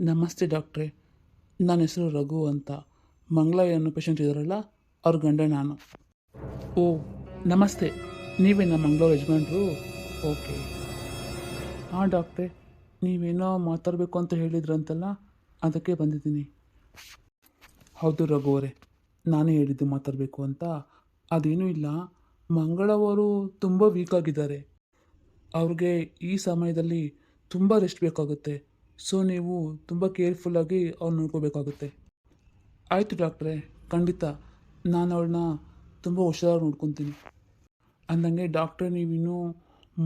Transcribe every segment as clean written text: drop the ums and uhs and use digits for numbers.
ನಮಸ್ತೆ ಡಾಕ್ಟ್ರೇ. ನನ್ನ ಹೆಸರು ರಘು ಅಂತ. ಮಂಗಳ ಅನ್ನೋ ಪೇಷಂಟ್ ಇದ್ದಾರಲ್ಲ, ಅವ್ರ ಗಂಡ ನಾನು. ಓ, ನಮಸ್ತೆ. ನೀವೇನಾ ಮಂಗಳೂರು ಯಜಮಾನ್ರು? ಓಕೆ. ಹಾಂ ಡಾಕ್ಟ್ರೇ, ನೀವೇನೋ ಮಾತಾಡಬೇಕು ಅಂತ ಹೇಳಿದ್ರಂತಲ್ಲ, ಅದಕ್ಕೆ ಬಂದಿದ್ದೀನಿ. ಹೌದು ರಘು ಅವರೇ, ನಾನೇ ಹೇಳಿದ್ದು ಮಾತಾಡಬೇಕು ಅಂತ. ಅದೇನೂ ಇಲ್ಲ, ಮಂಗಳವರು ತುಂಬ ವೀಕ್ ಆಗಿದ್ದಾರೆ. ಅವ್ರಿಗೆ ಈ ಸಮಯದಲ್ಲಿ ತುಂಬ ರೆಸ್ಟ್ ಬೇಕಾಗುತ್ತೆ. ಸೊ ನೀವು ತುಂಬ ಕೇರ್ಫುಲ್ಲಾಗಿ ಅವ್ರು ನೋಡ್ಕೋಬೇಕಾಗುತ್ತೆ. ಆಯಿತು ಡಾಕ್ಟ್ರೇ, ಖಂಡಿತ ನಾನು ಅವಳನ್ನ ತುಂಬ ಹುಷಾರಾಗಿ ನೋಡ್ಕೊತೀನಿ. ಅಂದಂಗೆ ಡಾಕ್ಟ್ರೇ, ನೀವಿನ್ನೂ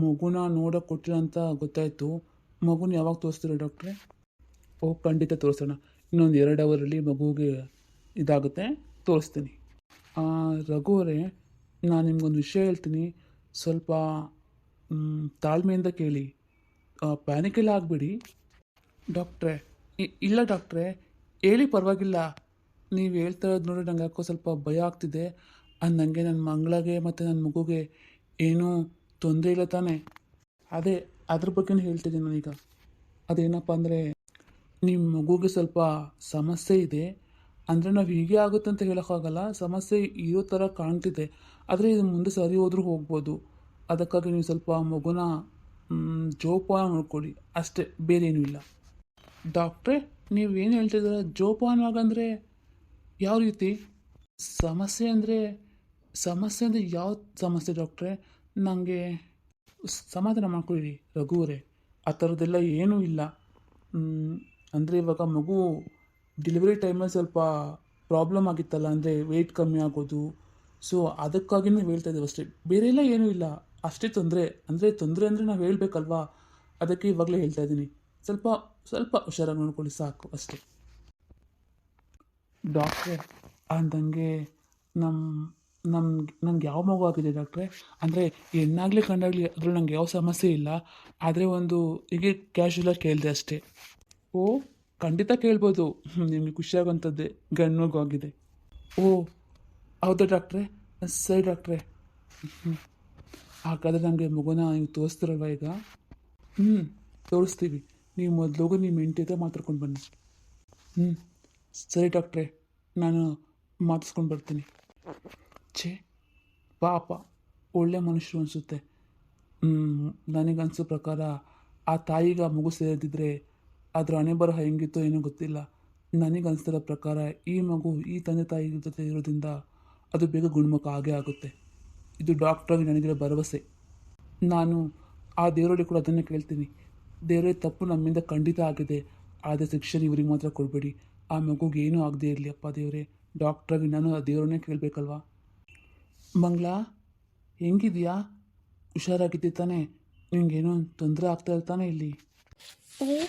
ಮಗುನ ನೋಡೋಕೆ ಕೊಟ್ಟಿಲ್ಲ ಅಂತ ಗೊತ್ತಾಯಿತು. ಮಗುನ ಯಾವಾಗ ತೋರಿಸ್ತೀರಾ ಡಾಕ್ಟ್ರೇ? ಓ, ಖಂಡಿತ ತೋರಿಸೋಣ. ಇನ್ನೊಂದು 2 ಅವರಲ್ಲಿ ಮಗುಗೆ ಇದಾಗುತ್ತೆ, ತೋರಿಸ್ತೀನಿ. ರಘು ಅವರೇ, ನಾನು ನಿಮ್ಗೊಂದು ವಿಷಯ ಹೇಳ್ತೀನಿ. ಸ್ವಲ್ಪ ತಾಳ್ಮೆಯಿಂದ ಕೇಳಿ. ಪ್ಯಾನಿಕೆಲ್ಲ ಆಗಬೇಡಿ ಡಾಕ್ಟ್ರೇ. ಇಲ್ಲ ಡಾಕ್ಟ್ರೇ, ಹೇಳಿ, ಪರವಾಗಿಲ್ಲ. ನೀವು ಹೇಳ್ತಾ ಇರೋದು ನೋಡಿ ನಂಗೆ ಯಾಕೋ ಸ್ವಲ್ಪ ಭಯ ಆಗ್ತಿದೆ. ಅಂದಂಗೆ ನನ್ನ ಮಂಗಳಿಗೆ ಮತ್ತು ನನ್ನ ಮಗುಗೆ ಏನೂ ತೊಂದರೆ ಇಲ್ಲ ತಾನೇ? ಅದ್ರ ಬಗ್ಗೆನೇ ಹೇಳ್ತಿದ್ದೀನಿ ನಾನೀಗ. ಅದೇನಪ್ಪ ಅಂದರೆ, ನಿಮ್ಮ ಮಗುಗೆ ಸ್ವಲ್ಪ ಸಮಸ್ಯೆ ಇದೆ. ಅಂದರೆ ನಾವು ಹೀಗೆ ಆಗುತ್ತೆ ಅಂತ ಹೇಳೋಕ್ಕಾಗಲ್ಲ, ಸಮಸ್ಯೆ ಇರೋ ಥರ ಕಾಣ್ತಿದೆ. ಆದರೆ ಇದು ಮುಂದೆ ಸರಿ ಹೋದ್ರೂ ಹೋಗ್ಬೋದು. ಅದಕ್ಕಾಗಿ ನೀವು ಸ್ವಲ್ಪ ಮಗುನ ಜೋಪಾನ ನೋಡ್ಕೊಳ್ಳಿ ಅಷ್ಟೇ, ಬೇರೆ ಏನೂ ಇಲ್ಲ. ಡಾಕ್ಟ್ರೇ, ನೀವೇನು ಹೇಳ್ತಿದ್ದೀರ? ಜೋಪಾನವಾಗಂದರೆ ಯಾವ ರೀತಿ? ಸಮಸ್ಯೆ ಅಂದರೆ ಯಾವ ಸಮಸ್ಯೆ ಡಾಕ್ಟ್ರೇ? ನನಗೆ ಸಮಾಧಾನ ಮಾಡ್ಕೊಳ್ಳಿ ರಘುವರೇ, ಆ ಥರದ್ದೆಲ್ಲ ಏನೂ ಇಲ್ಲ. ಅಂದರೆ ಇವಾಗ ಮಗು ಡೆಲಿವರಿ ಟೈಮಲ್ಲಿ ಸ್ವಲ್ಪ ಪ್ರಾಬ್ಲಮ್ ಆಗಿತ್ತಲ್ಲ, ಅಂದರೆ ವೆಯ್ಟ್ ಕಮ್ಮಿ ಆಗೋದು. ಸೊ ಅದಕ್ಕಾಗಿ ನಾವು ಹೇಳ್ತಾ ಇದ್ದೀವಿ ಅಷ್ಟೇ, ಬೇರೆ ಎಲ್ಲ ಏನೂ ಇಲ್ಲ. ಅಷ್ಟೇ ತೊಂದರೆ ಅಂದರೆ ನಾವು ಹೇಳಬೇಕಲ್ವಾ, ಅದಕ್ಕೆ ಇವಾಗಲೇ ಹೇಳ್ತಾ ಇದ್ದೀನಿ. ಸ್ವಲ್ಪ ಹುಷಾರಾಗಿ ನೋಡ್ಕೊಳ್ಳಿ, ಸಾಕು ಅಷ್ಟೇ. ಡಾಕ್ಟ್ರೇ, ಅಂದಂಗೆ ನನಗೆ ಯಾವ ಮಗು ಆಗಿದೆ ಡಾಕ್ಟ್ರೇ? ಅಂದರೆ ಹೆಣ್ಣಾಗಲಿ ಗಂಡಾಗಲಿ ಅದ್ರಲ್ಲಿ ನನಗೆ ಯಾವ ಸಮಸ್ಯೆ ಇಲ್ಲ. ಆದರೆ ಒಂದು ಹೀಗೆ ಕ್ಯಾಶುಯಲಾಗಿ ಕೇಳಿದೆ ಅಷ್ಟೇ. ಓ, ಖಂಡಿತ ಕೇಳ್ಬೋದು. ನಿಮಗೆ ಖುಷಿಯಾಗುವಂಥದ್ದೇ, ಗಂಡು ಮಗು ಆಗಿದೆ. ಓ ಹೌದಾ ಡಾಕ್ಟ್ರೇ? ಸರಿ ಡಾಕ್ಟ್ರೇ. ಹಾಗಾದರೆ ನನಗೆ ಮಗುನ ನೀವು ತೋರಿಸ್ತೀರಲ್ವ ಈಗ? ತೋರಿಸ್ತೀವಿ. ನೀವು ಮೊದಲು ನಿಮ್ಮ ಹೆಂಡತಿ ಹತ್ರ ಮಾತಾಡ್ಕೊಂಡು ಬನ್ನಿ. ಸರಿ ಡಾಕ್ಟ್ರೇ, ನಾನು ಮಾತಾಡ್ಸ್ಕೊಂಡು ಬರ್ತೀನಿ. ಛೇ, ಪಾಪ ಒಳ್ಳೆ ಮನುಷ್ಯರು ಅನಿಸುತ್ತೆ. ನನಗನ್ಸೋ ಪ್ರಕಾರ ಆ ತಾಯಿಗೆ ಆ ಮಗು ಸೇರಿದ್ರೆ ಅದ್ರ ಹಣೆ ಬರಹ ಹೆಂಗಿತ್ತೋ ಏನೋ ಗೊತ್ತಿಲ್ಲ. ನನಗನ್ಸ್ತಿರೋ ಪ್ರಕಾರ ಈ ಮಗು ಈ ತಂದೆ ತಾಯಿ ಜೊತೆ ಇರೋದ್ರಿಂದ ಅದು ಬೇಗ ಗುಣಮುಖ ಆಗೇ ಆಗುತ್ತೆ. ಇದು ಡಾಕ್ಟ್ರಾಗಿ ನನಗಿರೋ ಭರವಸೆ. ನಾನು ಆ ದೇವರಲ್ಲಿ ಕೂಡ ಅದನ್ನೇ ಕೇಳ್ತೀನಿ. ದೇವರೇ, ತಪ್ಪು ನಮ್ಮಿಂದ ಖಂಡಿತ ಆಗಿದೆ, ಆದರೆ ಶಿಕ್ಷೆ ಇವ್ರಿಗೆ ಮಾತ್ರ ಕೊಡಬೇಡಿ. ಆ ಮಗುಗೆ ಏನೂ ಆಗದೆ ಇರಲಿ ಅಪ್ಪ ದೇವರೇ. ಡಾಕ್ಟ್ರಾಗಿ ನಾನು ಆ ದೇವರನ್ನೇ ಕೇಳಬೇಕಲ್ವಾ? ಮಂಗಳ, ಹೆಂಗಿದೆಯಾ? ಹುಷಾರಾಗಿದ್ದೆ ತಾನೇ? ನಿಮಗೇನೋ ತೊಂದರೆ ಆಗ್ತಾ ಇರ್ತಾನೆ ಇಲ್ಲಿ? ರೀ,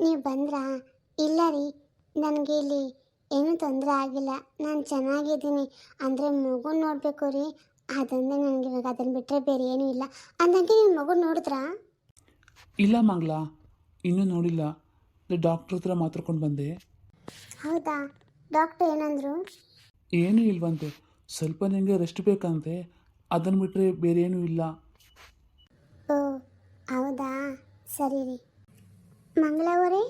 ನೀವು ಬಂದ್ರಾ? ಇಲ್ಲ ರೀ, ನನಗೆ ಇಲ್ಲಿ ಏನೂ ತೊಂದರೆ ಆಗಿಲ್ಲ, ನಾನು ಚೆನ್ನಾಗಿದ್ದೀನಿ. ಅಂದರೆ ಮಗು ನೋಡಬೇಕು ರೀ, ಅದೊಂದೇ ನನಗೆ ಇವಾಗ. ಅದನ್ನು ಬಿಟ್ಟರೆ ಬೇರೆ ಏನೂ ಇಲ್ಲ. ಅಂದಂಗೆ ನೀವು ಮಗು ನೋಡಿದ್ರಾ? ಇಲ್ಲ ಮಂಗಳ, ಇನ್ನೂ ನೋಡಿಲ್ಲ. ಡಾಕ್ಟ್ರ್ ಹತ್ರ ಮಾತಾಡ್ಕೊಂಡು ಬಂದೆ. ಹೌದಾ? ಡಾಕ್ಟರ್ ಏನಂದರು? ಏನೂ ಇಲ್ವಂತೆ, ಸ್ವಲ್ಪ ನಿಮಗೆ ರೆಸ್ಟ್ ಬೇಕಂತೆ. ಅದನ್ನು ಬಿಟ್ಟರೆ ಬೇರೆ ಏನೂ ಇಲ್ಲ. ಓ ಹೌದಾ, ಸರಿ ರೀ. ಮಂಗಳವರೇ,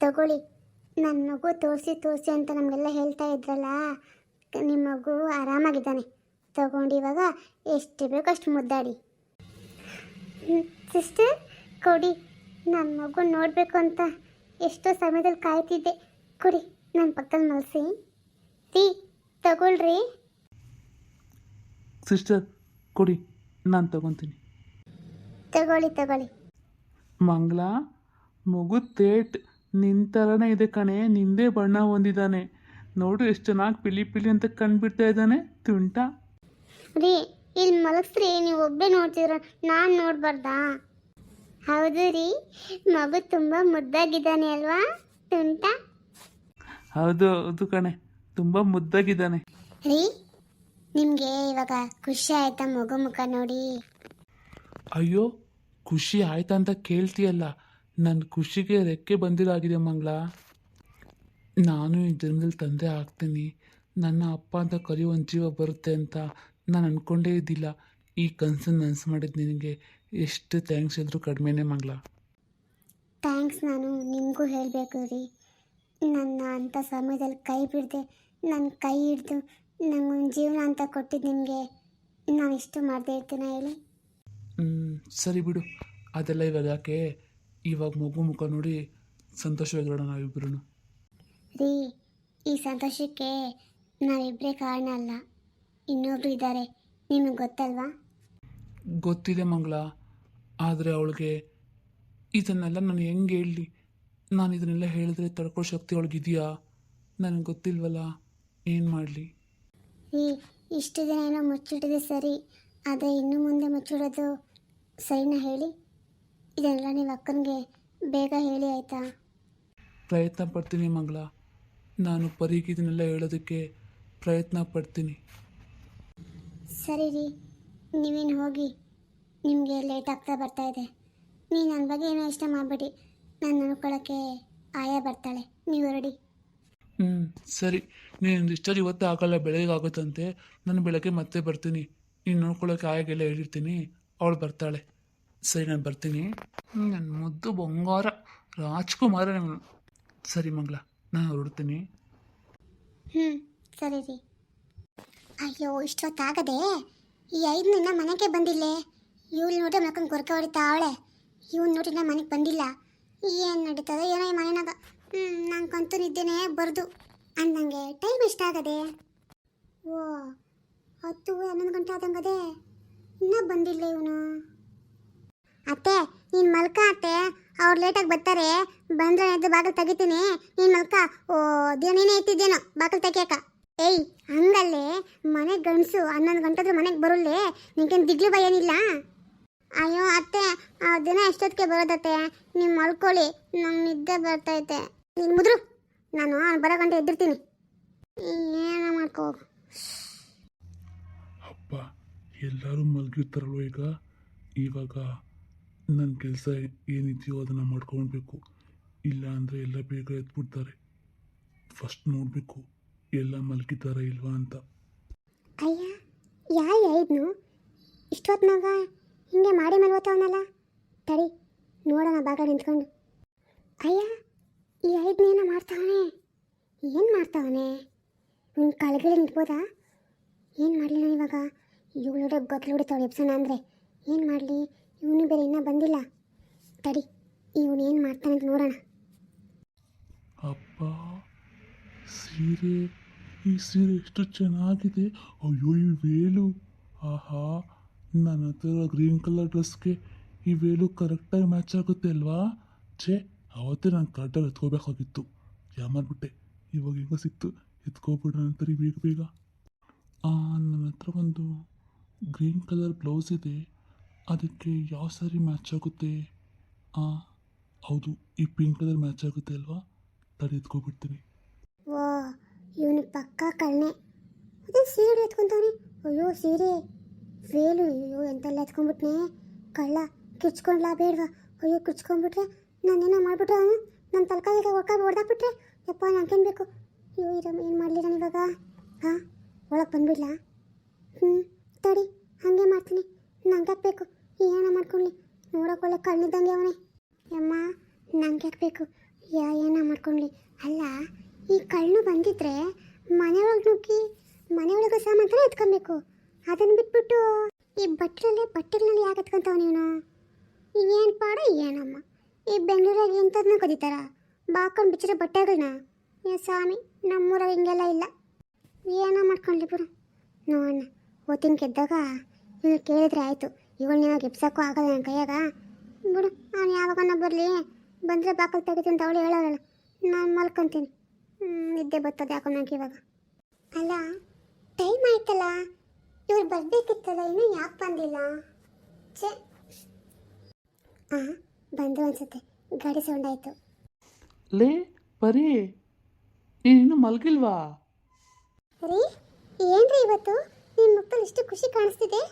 ತಗೊಳ್ಳಿ. ನನ್ನ ಮಗು ತೋರಿಸಿ ಅಂತ ನಮಗೆಲ್ಲ ಹೇಳ್ತಾ ಇದ್ರಲ್ಲ, ನಿಮ್ಮ ಮಗು ಆರಾಮಾಗಿದ್ದಾನೆ. ತಗೊಂಡು ಇವಾಗ ಎಷ್ಟು ಬೇಕೋ ಅಷ್ಟು ಮುದ್ದಾಡಿ. ಸಿಸ್ಟರ್, ಕೊಡಿ. ನನ್ನ ಮಗು ನೋಡಬೇಕು ಅಂತ ಎಷ್ಟೋ ಸಮಯದಲ್ಲಿ ಕಾಯ್ತಿದ್ದೆ. ಕೊಡಿ, ನನ್ನ ಪಕ್ಕದಲ್ಲಿ ಮಲಸಿ. ರೀ, ತಗೊಳ್ರಿ. ಸಿಸ್ಟರ್, ಕೊಡಿ, ನಾನು ತಗೊತೀನಿ. ತಗೊಳ್ಳಿ. ಮಂಗಳ, ಮಗು ತೇಟ್ ನಿನ್ನ ಥರನೇ ಇದೆ ಕಣೆ. ನಿಂದೇ ಬಣ್ಣ ಹೊಂದಿದ್ದಾನೆ ನೋಡು, ಎಷ್ಟು ಚೆನ್ನಾಗಿ ಪಿಲಿ ಅಂತ ಕಂಡುಬಿಡ್ತಾ ಇದ್ದಾನೆ. ತುಂಟ ರೀ, ಇಲ್ಲಿ ಮಲಗಿಸ್ರಿ. ನೀವು ಒಬ್ಬೇ ನೋಡ್ತಿದ್ರ, ನಾನು ನೋಡ್ಬಾರ್ದಾ? ಹೌದು ರೀ, ಮಗು ತುಂಬ ಮುದ್ದಾಗಿದ್ದಾನೆ ಅಲ್ವಾ? ತುಂಟ. ಹೌದು ಕಣೆ, ತುಂಬ ಮುದ್ದಾಗಿದ್ದಾನೆ. ರೀ, ನಿಮಗೆ ಇವಾಗ ಖುಷಿ ಆಯ್ತಾ ಮಗು ಮುಖ ನೋಡಿ? ಅಯ್ಯೋ, ಖುಷಿ ಆಯ್ತಾ ಅಂತ ಕೇಳ್ತೀಯಲ್ಲ, ನನ್ನ ಖುಷಿಗೆ ರೆಕ್ಕೆ ಬಂದಿರಾಗಿದೆ ಮಂಗಳ. ನಾನು ಈ ಜನ್ಮದಲ್ಲಿ ತಂದೆ ಆಗ್ತೀನಿ, ನನ್ನ ಅಪ್ಪ ಅಂತ ಕರೆಯೋ ಒಂದು ಜೀವ ಬರುತ್ತೆ ಅಂತ ನಾನು ಅಂದ್ಕೊಂಡೇ ಇದ್ದಿಲ್ಲ. ಈ ಕನಸನ್ನು ನನಸು ಮಾಡಿದ್ದು ನಿನಗೆ ಎಷ್ಟು ಥ್ಯಾಂಕ್ಸ್ ಇದ್ರೂ ಕಡಿಮೆನೇ ಮಂಗಳ. ಥ್ಯಾಂಕ್ಸ್ ಥ್ಯಾಂಕ್ಸ್ ನಾನು ನಿಮಗೂ ಹೇಳಬೇಕು ರೀ. ನನ್ನ ಅಂಥ ಸಮಯದಲ್ಲಿ ಕೈ ಬಿಡದೆ ನನ್ನ ಕೈ ಹಿಡ್ದು ನಂಗೊಂದು ಜೀವನ ಅಂತ ಕೊಟ್ಟಿದ್ದು ನಿಮಗೆ ನಾನು ಇಷ್ಟು ಮಾಡದೇ ಇರ್ತೀನ ಹೇಳಿ? ಸರಿ ಬಿಡು, ಅದೆಲ್ಲ ಇವಾಗ ಯಾಕೆ. ಇವಾಗ ಮಗು ಮುಖ ನೋಡಿ ಸಂತೋಷವಾಗಿರೋಣ ನಾವಿಬ್ಬರೂ. ರೀ, ಈ ಸಂತೋಷಕ್ಕೆ ನಾವಿಬ್ಬರೇ ಕಾರಣ ಅಲ್ಲ, ಇನ್ನೊಬ್ರು ಇದ್ದಾರೆ, ನಿಮಗೆ ಗೊತ್ತಲ್ವಾ? ಗೊತ್ತಿದೆ ಮಂಗಳ, ಆದರೆ ಅವಳಿಗೆ ಇದನ್ನೆಲ್ಲ ನಾನು ಹೆಂಗೆ ಹೇಳಲಿ? ನಾನು ಇದನ್ನೆಲ್ಲ ಹೇಳಿದ್ರೆ ತಡ್ಕೊಳ್ಳೋ ಶಕ್ತಿ ಅವಳಿಗಿದೆಯಾ? ನನಗೆ ಗೊತ್ತಿಲ್ವಲ್ಲ, ಏನು ಮಾಡಲಿ? ರೀ, ಇಷ್ಟು ದಿನ ಏನೋ ಮುಚ್ಚಿಟ್ಟಿದೆ ಸರಿ, ಆದರೆ ಇನ್ನು ಮುಂದೆ ಮುಚ್ಚಿಡೋದು ಸರಿನಾ ಹೇಳಿ? ಇದನ್ನೆಲ್ಲ ನೀವು ಅಕ್ಕನಿಗೆ ಬೇಗ ಹೇಳಿ ಆಯಿತಾ? ಪ್ರಯತ್ನ ಪಡ್ತೀನಿ ಮಂಗಳ, ನಾನು ಪರಿಗೆ ಇದನ್ನೆಲ್ಲ ಹೇಳೋದಕ್ಕೆ ಪ್ರಯತ್ನ ಪಡ್ತೀನಿ. ಸರಿ ರೀ, ನೀವೇನು ಹೋಗಿ, ನಿಮಗೆ ಲೇಟ್ ಆಗ್ತಾ ಬರ್ತಾ ಇದೆ. ನೀವು ನನ್ನ ಬಗ್ಗೆ ಏನೋ ಇಷ್ಟ ಮಾಡಬೇಡಿ, ನಾನು ನೋಡ್ಕೊಳ್ಳೋಕ್ಕೆ ಆಯಾ ಬರ್ತಾಳೆ, ನೀವು ಹೊರಡಿ. ಸರಿ, ನೀನು ಇಷ್ಟೊಂದು ಇವತ್ತೇ ಆಗಲ್ಲ, ಬೆಳಗ್ಗೆ ಆಗುತ್ತಂತೆ. ನಾನು ಬೆಳಗ್ಗೆ ಮತ್ತೆ ಬರ್ತೀನಿ, ನೀನು ನೋಡ್ಕೊಳ್ಳೋಕೆ ಆಯಾಗೆಲ್ಲ ಹೇಳಿರ್ತೀನಿ, ಅವಳು ಬರ್ತಾಳೆ. ಸರಿ, ನಾನು ಬರ್ತೀನಿ. ನನ್ನ ಮುದ್ದು ಬಂಗಾರ ರಾಜ್ಕುಮಾರ ನಾನು. ಸರಿ ಮಂಗಳ, ನಾನು ಹೊರಡ್ತೀನಿ. ಸರಿ ರೀ. ಅಯ್ಯೋ, ಇಷ್ಟೊತ್ತಾಗದೆ ಈ 5 ನಿನ್ನ ಮನೆಗೆ ಬಂದಿಲ್ಲೇ. ಇವಳು ನೋಡ್ರಿ ಮಕ್ಕಳು ಕೊರಕೆ ಹೊಡಿತಾ ಅವಳೆ, ಇವನು ನೋಡ್ರಿ ನಾ ಮನೆಗೆ ಬಂದಿಲ್ಲ. ಏನು ನಡೀತದೆ ಏನೋ ಈ ಮನೆಯಾಗ. ನಂಗಂತೂ ನಿದ್ದೆನೇ ಬರ್ದು ಅಂದಂಗೆ. ಟೈಮ್ ಎಷ್ಟಾಗದೆ? ಓ, 10 11 ಗಂಟೆ ಆದಂಗದೆ, ಇನ್ನೂ ಬಂದಿಲ್ಲ ಇವನು. ಅತ್ತೆ, ನೀನು ಮಲ್ಕ ಅತ್ತೆ, ಅವ್ರು ಲೇಟಾಗಿ ಬರ್ತಾರೆ. ಬಂದ್ರೆ ಎದ್ದು ಬಾಗಿಲು ತೆಗಿತೀನಿ, ನೀನು ಮಲ್ಕ. ಓ ದೇವನೇನೇ ಎತ್ತಿದ್ದೇನೋ ಬಾಗಿಲು ತೆಗಿಯಕ. ಏಯ್, ಹಂಗಲ್ಲೇ ಮನೆ ಗಂಡಸು 11 ಗಂಟೆದ್ರು ಮನೆಗೆ ಬರಲ್ಲೇ, ನಿನ್ಗೇನು ದಿಗ್ಲು ಭಯ ಏನಿಲ್ಲ? ಅಯ್ಯೋ ಅತ್ತೆ, ಆ ದಿನ ಎಷ್ಟೊತ್ತಿಗೆ ಬರೋದತ್ತೆ, ನೀವು ಮಲ್ಕೊಳ್ಳಿ, ನಂಗೆ ನಿದ್ದೆ ಬರ್ತೈತೆ. ನೀನು ಮುದ್ರು, ನಾನು ಬರೋ ಗಂಟೆ ಎದ್ದಿರ್ತೀನಿ, ಏನೋ ಮಾಡ್ಕೋ. ಅಪ್ಪ, ಎಲ್ಲರೂ ಮಲಗಿರ್ತಾರಲ್ವ ಇವಾಗ ನನ್ನ ಕೆಲಸ ಏನಿದೆಯೋ ಅದನ್ನು ಮಾಡ್ಕೊಳ್ಬೇಕು. ಇಲ್ಲ ಅಂದರೆ ಎಲ್ಲ ಬೇಗ ಎದ್ಬಿಡ್ತಾರೆ. ಫಸ್ಟ್ ನೋಡಬೇಕು ಎಲ್ಲ ಮಲಗಿದ್ದಾರಾ ಇಲ್ವಾ ಅಂತ. ಅಯ್ಯ, ಯಾರು ಹೇಳಿದ್ನು ಇಷ್ಟೊತ್ತಿನಾಗ ಹಿಂಗೆ ಮಾಡಿ ಮಲ್ವತ್ತವನಲ್ಲ? ತಡಿ ನೋಡೋಣ ಬಾಗ ನಿಂತ್ಕೊಂಡು. ಅಯ್ಯ, ಈ 5 ಏನೋ ಮಾಡ್ತಾವನೆ, ಏನು ಮಾಡ್ತಾವನೆ? ಇವ್ನು ಕಳಗಡೆ ನಿಂತ್ಬೋದಾ? ಏನು ಮಾಡಲಿ ನಾನು ಇವಾಗ? ಇವಳು ಗೊತ್ತಲು ಹೊಡಿತಾವಳು ಎಪ್ಸೋಣ ಅಂದರೆ ಏನು ಮಾಡಲಿ? ಇವನು ಬೇರೆ ಇನ್ನೂ ಬಂದಿಲ್ಲ. ತಡಿ, ಇವನು ಏನು ಮಾಡ್ತಾನೆ ಅಂತ ನೋಡೋಣ. ಅಪ್ಪ, ಸೀರೆ, ಈ ಸೀರೆ ಎಷ್ಟು ಚೆನ್ನಾಗಿದೆ. ಅಯ್ಯೋ, ಈ ವೇಲು, ಆಹಾ, ನನ್ನ ಹತ್ರ ಗ್ರೀನ್ ಕಲರ್ ಡ್ರೆಸ್ಗೆ ಈ ವೇಲು ಕರೆಕ್ಟಾಗಿ ಮ್ಯಾಚ್ ಆಗುತ್ತೆ ಅಲ್ವಾ? ಛೇ, ಅವತ್ತೇ ನಾನು ಕರೆಕ್ಟಾಗಿ ಎತ್ಕೋಬೇಕಾಗಿತ್ತು, ಯಾಮಾರ್ಬಿಟ್ಟೆ. ಇವಾಗ ಹೆಂಗೋ ಸಿಕ್ತು, ಎತ್ಕೋಬಿಡೋಣ ಅಂತಾರೆ ಬೇಗ ಬೇಗ. ನನ್ನ ಹತ್ರ ಒಂದು ಗ್ರೀನ್ ಕಲರ್ ಬ್ಲೌಸ್ ಇದೆ, ಅದಕ್ಕೆ ಯಾವ ಸಾರಿ ಮ್ಯಾಚ್ ಆಗುತ್ತೆ? ಹೌದು, ಈ ಪಿಂಕ್ ಕಲರ್ ಮ್ಯಾಚ್ ಆಗುತ್ತೆ ಅಲ್ವಾ? ತಡಿ ಎತ್ಕೊಬಿಡ್ತೀನಿ. ಓ, ಇವನು ಪಕ್ಕ ಕಳ್ಳೆ. ಅದೇ ಸೀರೆ ಎತ್ಕೊಂತವನೆ. ಅಯ್ಯೋ ಸೀರೆ, ವೇಲು, ಅಯ್ಯೋ ಎಂತೆಲ್ಲ ಎತ್ಕೊಂಡ್ಬಿಟ್ನೆ. ಕಳ್ಳ ಕಿಚ್ಕೊಂಡ್ಲಾ ಬೇಡವಾ? ಅಯ್ಯೋ ಕಿಚ್ಕೊಂಡ್ಬಿಟ್ರೆ ನಾನೇನೋ ಮಾಡಿಬಿಟ್ರೆ ಅವನು ನನ್ನ ತಲೆಕಾಯಿಗೆ ಹೊಡೆದಾಕ್ಬಿಟ್ರೆ, ಯಪ್ಪ ನನಗೇನು ಬೇಕು? ಅಯ್ಯೋ ಇರಮ್ಮ, ಏನು ಮಾಡಲಿ ನಾನು ಇವಾಗ? ಒಳಗೆ ಬಂದ್ಬಿಡ್ಲಾ? ತಡಿ, ಹಾಗೆ ಮಾಡ್ತೀನಿ. ನಂಗೆ ಹಾಕ್ಬೇಕು, ಏನೋ ಮಾಡ್ಕೊಳ್ಳಿ. ನೋಡೋಕೊಳ್ಳೆ ಕಣ್ಣಿದ್ದಂಗೆ ಅವನೇ. ಯಮ್ಮ, ನಂಗೆ ಹಾಕ್ಬೇಕು, ಏನೋ ಮಾಡ್ಕೊಳ್ಳಿ. ಅಲ್ಲ, ಈ ಕಳ್ಳು ಬಂದಿದ್ರೆ ಮನೆಯೊಳಗೆ ನುಗ್ಗಿ ಮನೆಯೊಳಗೆ ಸಾಮಾನು ಎತ್ಕೊಬೇಕು. ಅದನ್ನು ಬಿಟ್ಬಿಟ್ಟು ಈ ಬಟ್ಟೆಗಳಲ್ಲಿ ಯಾಕೆ ಎತ್ಕೊಂತಾವ ನೀನು? ಏನು ಪಾಡ ಏನಮ್ಮ, ಈ ಬೆಂಗಳೂರಾಗ ಇಂಥದನ್ನ ಕದೀತಾರ ಬಾಕೊಂಡು ಬಿಚ್ಚಿರೋ ಬಟ್ಟೆಗಳನ್ನ. ಏ ಸ್ವಾಮಿ, ನಮ್ಮೂರಾಗ ಹಿಂಗೆಲ್ಲ ಇಲ್ಲ. ಏನೋ ಮಾಡ್ಕೊಂಡ್ಲಿ ಬಿಡು, ನೋಡೋಣ. ಓದ್ತೀನಿ ಗೆದ್ದಾಗ ಇವಳು ಕೇಳಿದ್ರೆ ಆಯಿತು. ಇವಳನ್ನ ಗೆಪ್ಸೋಕ್ಕೂ ಆಗಲ್ಲ ನನ್ನ ಕೈಯಾಗ. ಬಿಡು, ನಾನು ಯಾವಾಗನ ಬರಲಿ, ಬಂದರೆ ಬಾಕಲು ತೆಗಿತೀನಿ ಅಂತ ಅವಳು ಹೇಳೋಲ್ಲ. ನಾನು ಮಲ್ಕೊತೀನಿ, ನಿದ್ದೆ ಬರ್ತದೆ ಯಾಕೋ ನನಗೆ ಇವಾಗ. ಅಲ್ಲ, ಟೈಮ್ ಆಯ್ತಲ್ಲ, ಇವ್ರು ಬರಬೇಕಿತ್ತಲ್ಲ, ಇನ್ನೂ ಯಾಕೆ ಬಂದಿಲ್ಲ? ಛೇ, ಬಂದು ಅನ್ಸುತ್ತೆ, ಗಾಡಿ ಸೌಂಡ್ ಆಯಿತು. ಲೇ ಪರಿ, ನೀನು ಮಲಗಿಲ್ವಾ? ರೀ, ಏನ್ರಿ ಇವತ್ತು ನಿಮ್ಮ ಮುಖದಲ್ಲಿ ಇಷ್ಟು ಖುಷಿ ಕಾಣಿಸ್ತಿದೆ?